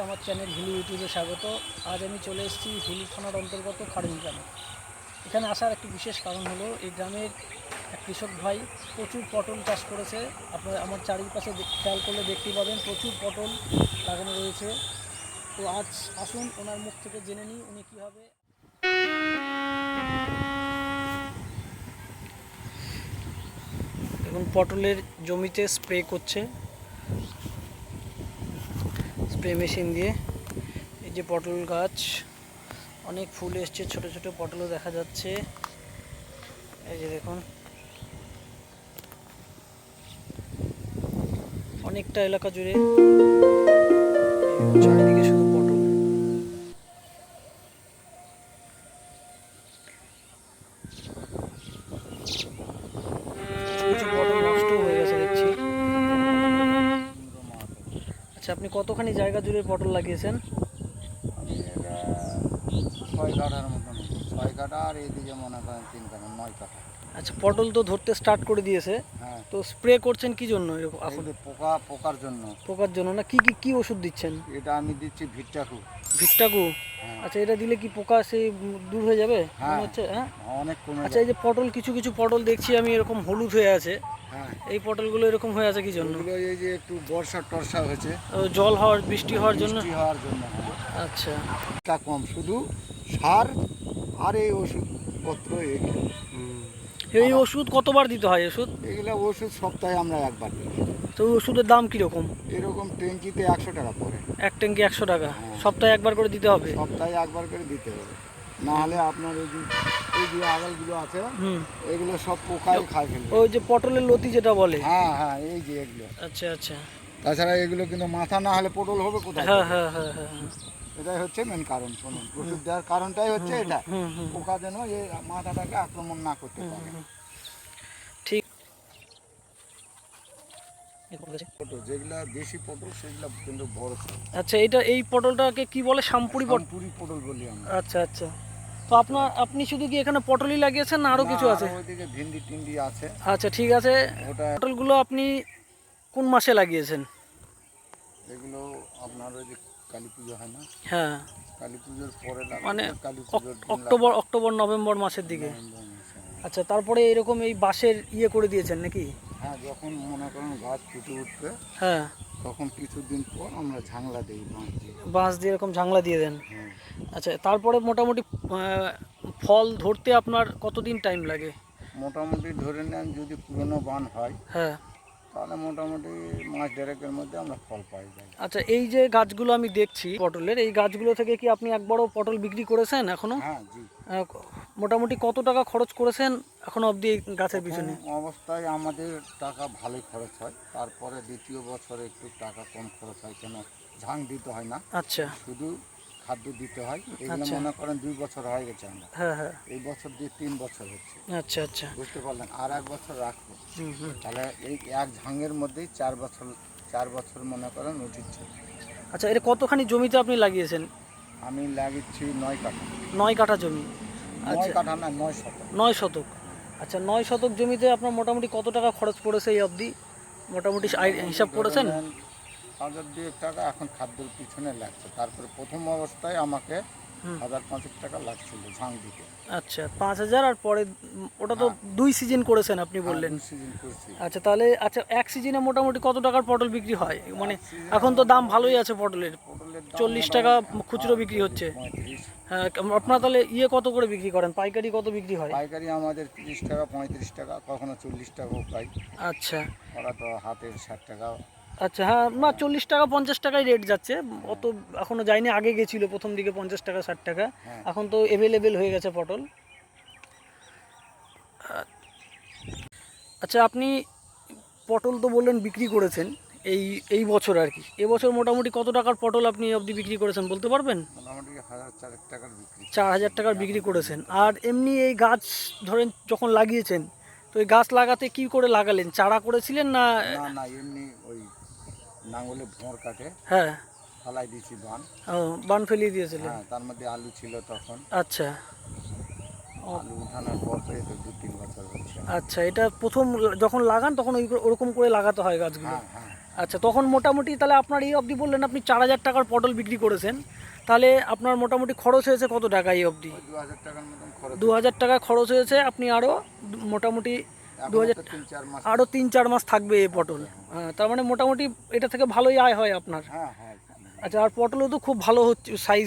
আমার চ্যানেল হিলি ইউটিউবে স্বাগত। আজ আমি চলে এসেছি হিলি থানার অন্তর্গত খাড়ুই গ্রামে। এখানে আসার একটি বিশেষ কারণ হলো এই গ্রামের এক কৃষক ভাই প্রচুর পটল চাষ করেছে। আপনারা আমার চারিপাশে খেয়াল করলে দেখতে পাবেন প্রচুর পটল লাগানো রয়েছে। তো আজ আসুন ওনার মুখ থেকে জেনে নিই উনি কীভাবে এখন পটলের জমিতে স্প্রে করছে, স্প্রে মেশিন দিয়ে। এই যে পটল গাছ, অনেক ফুল এসছে, ছোট ছোট পটলও দেখা যাচ্ছে। এই যে দেখুন, অনেকটা এলাকা জুড়ে চারিদিকে শুধু পটল। কিছু পটল নষ্ট হয়ে গেছে দেখছি। আচ্ছা, আপনি কতখানি জায়গা জুড়ে পটল লাগিয়েছেন? আমি এটা 6 কাঠার মতন, 6 কাঠা, আর এইদিকে মনে করেন 3 কাঠা, 9 কাঠা। আচ্ছা, পটল তো ধরতে স্টার্ট করে দিয়েছে, হ্যাঁ, তো স্প্রে করছেন কি জন্য এরকম এই এখন? যে পোকার জন্য। পোকার জন্য না? কি কি কি ওষুধ দিচ্ছেন? এটা আমি দিচ্ছি ভিট্টাকু। ভিট্টাকু? হ্যাঁ, আচ্ছা, এটা দিলে কি পোকা সেই দূর হয়ে যাবে মনে হ্যাঁ, হচ্ছে? হ্যাঁ। অনেক কমে আচ্ছা, এই যায়। যে পটল, কিছু কিছু পটল দেখছি আমি এরকম হলুদ হয়ে আছে, হ্যাঁ, এই পটলগুলো এরকম হয়ে আছে কি জন্য? ওগুলো এই যে একটু বর্ষা হয়েছে, জল হওয়ার, বৃষ্টি হওয়ার জন্য? বৃষ্টি হওয়ার জন্য। হ্যাঁ, আচ্ছা। এটা কম, শুধু সার আর এই ওষুধপত্র এগুলো। এই ওষুধ কতবার দিতে হয় ওষুধ? এগুলো ওষুধ সপ্তাহে আমরা একবার দিই। তো ওই ওষুধের দাম কীরকম? এরকম ট্যাঙ্কিতে 100 টাকা পড়ে। এক ট্যাঙ্কি 100 টাকা? হ্যাঁ। সপ্তাহে একবার করে দিতে হবে? সপ্তাহে একবার করে দিতে হবে, না হলে আপনার এই যে আগালগুলো আছে, হুম। এগুলো সব পোকায় খায় ফেলবে। ওই যে পটলের লতি যেটা বলে? হ্যাঁ হ্যাঁ, এই যে এগুলো। আচ্ছা আচ্ছা। তাছাড়া এগুলো কিন্তু মাথা না হলে পটল হবে কোথায়? হ্যাঁ হ্যাঁ হ্যাঁ হ্যাঁ। এটাই হচ্ছে মেন কারণ। শুনুন, ওষুধ দেওয়ার কারণটাই হচ্ছে এটা, হুম হুম। পোকা যেন এই মাথাটাকে আক্রমণ না করতে পারে। ঠিক। পটল যেগুলা দেশি পটল সেগুলা কিন্তু বড় ছিল। আচ্ছা, এই পটলটাকে কি বলে? শামপুরি পটল? পুরি পটল বলি আমরা। আচ্ছা আচ্ছা। তো আপনি শুধু কি এখানে পটলই লাগিয়েছেন না আরো না, কিছু আছে? আরো ওইদিকে ভেন্ডি টিন্ডি আছে। আচ্ছা, ঠিক আছে। ওটা পটলগুলো আপনি কোন মাসে লাগিয়েছেন? এগুলো আপনার ওই যে কালী পুজো হয় না, হ্যাঁ, কালী পুজোর পরে মানে লাগানো, কালী পুজোর দিন অক্টোবর নভেম্বর মাসের দিকে? নভেম্বর মাসে। আচ্ছা, তারপরে এরকম এই বাঁশের ইয়ে করে দিয়েছেন নাকি? হ্যাঁ, যখন মনে করেন গাছ ফুটে উঠবে, হ্যাঁ, তখন কিছুদিন পর আমরা ঝাংলা দিই, বাঁশ দিয়ে। বাঁশ দিয়ে এরকম জাংলা দিয়ে দেন? হ্যাঁ, আচ্ছা, তারপরে মোটামুটি ফল ধরতে আপনার কতদিন টাইম লাগে? মোটামুটি ধরে নেন যদি পুরনো বান হয়, হ্যাঁ। তাহলে মোটামুটি মাস দেড়েকের মধ্যে আমরা ফল পাই যাই। আচ্ছা, এই যে গাছগুলো আমি দেখছি পটলের, এই গাছগুলো থেকে কি আপনি একবারও পটল বিক্রি করেছেন এখনো? হ্যাঁ জি। মোটামুটি কত টাকা খরচ করেছেন এখনো অবধি এই গাছের প্রথম পিছনে? অবস্থায় আমাদের টাকা ভালোই খরচ হয়, তারপরে দ্বিতীয় বছরে একটু টাকা কম খরচ হয়, কেন ঝাং দিতে হয় না, আচ্ছা। শুধু খাদ্য দিতে হয়। এগুলো আচ্ছা। মনে করেন 2 বছর হয়ে গেছে আমরা, হ্যাঁ হ্যাঁ। এই বছর দিয়ে 3 বছর হচ্ছে। আচ্ছা আচ্ছা। বুঝতে পারলেন, আর 1 বছর রাখবো, হুম হুম। তাহলে এই এক ঝাঙের মধ্যেই 4 বছর মনে করেন উঠিচ্ছে। আচ্ছা, এটা কতখানি জমিতে আপনি লাগিয়েছেন? আমি লাগিয়েছি 9 কাঠা। 9 কাঠা জমি? 9 আচ্ছা, কাঠা না, 9 শতক। 9 শতক। আচ্ছা, 9 শতক জমিতে আপনার মোটামুটি কত টাকা খরচ পড়েছে এই অবধি? মোটামুটি হিসাব করেছেন? 1,000-2 টাকা এখন খাদ্যের পিছনে লাগছে। তারপরে প্রথম অবস্থায় আমাকে হুম। 1,000-5 টাকা লাগছিল ঝাং দিতে। আচ্ছা, 5,000, আর পরে ওটা তো হ্যাঁ। 2 সিজন করেছেন আপনি বললেন? 2 সিজন করছি। আচ্ছা, তাহলে আচ্ছা, এক সিজনে মোটামুটি কত টাকার পটল বিক্রি হয়? মানে এক সিজনে এখন তো দাম ভালোই আছে পটলের, পটলের দাম 40 টাকা মোটামুটি, খুচরো হ্যাঁ, বিক্রি হচ্ছে। 35। হ্যাঁ, আপনার তাহলে ইয়ে কত করে বিক্রি করেন? পাইকারি কত বিক্রি হয়? পাইকারি আমাদের 30 টাকা, 35 টাকা, কখনো 40 টাকাও পাই। আচ্ছা ওরা তো হাতের 60 টাকা। আচ্ছা। হ্যাঁ, না, 40 টাকা 50 টাকায় রেট যাচ্ছে, অত এখনো যায়নি। আগে গেছিল প্রথম দিকে 50 টাকা 60 টাকা, হ্যাঁ, এখন তো অ্যাভেলেবেল হয়ে গেছে পটল। আচ্ছা, আপনি পটল তো বললেন বিক্রি করেছেন এই এই বছর আর কি, এবছর মোটামুটি কত টাকার পটল আপনি অবধি বিক্রি করেছেন বলতে পারবেন? মোটামুটি 1,000-4 টাকার বিক্রি। 4,000 টাকার বিক্রি করেছেন। আর এমনি এই গাছ ধরেন যখন লাগিয়েছেন, তো এই গাছ লাগাতে কি করে লাগালেন? চারা করেছিলেন না? না না, এমনি ওই নাঙ্গলে ভোঁড় কাটে হ্যাঁ। ফালাই দিয়েছি বান। ও, বান ফেলিয়ে দিয়েছিলেন? হ্যাঁ, তার মধ্যে আলু ছিল তখন। আচ্ছা। ও, আলু উঠানোর পর তো এই তো 2-3 বছর হচ্ছে। আচ্ছা, এটা প্রথম যখন লাগান তখন ওরকম করে লাগাতে হয় গাছগুলো? হ্যাঁ হ্যাঁ। আচ্ছা, তখন মোটামুটি তাহলে আপনার এই অবধি বললেন আপনি 4,000 টাকার পটল বিক্রি করেছেন, তাহলে আপনার মোটামুটি খরচ হয়েছে কত টাকা এই অবধি? ওই 2,000 টাকার মতন খরচ। 2,000 টাকা খরচ হয়েছে, আপনি আরও মোটামুটি এখনো 2,000 তো 3-4 মাস। আরও 3-4 মাস থাকবে এই পটল। হ্যাঁ, তার মানে মোটামুটি এটা থেকে ভালোই আয় হয় আপনার। হ্যাঁ হ্যাঁ। আচ্ছা, আর পটলও তো খুব ভালো হচ্ছে সাইজ।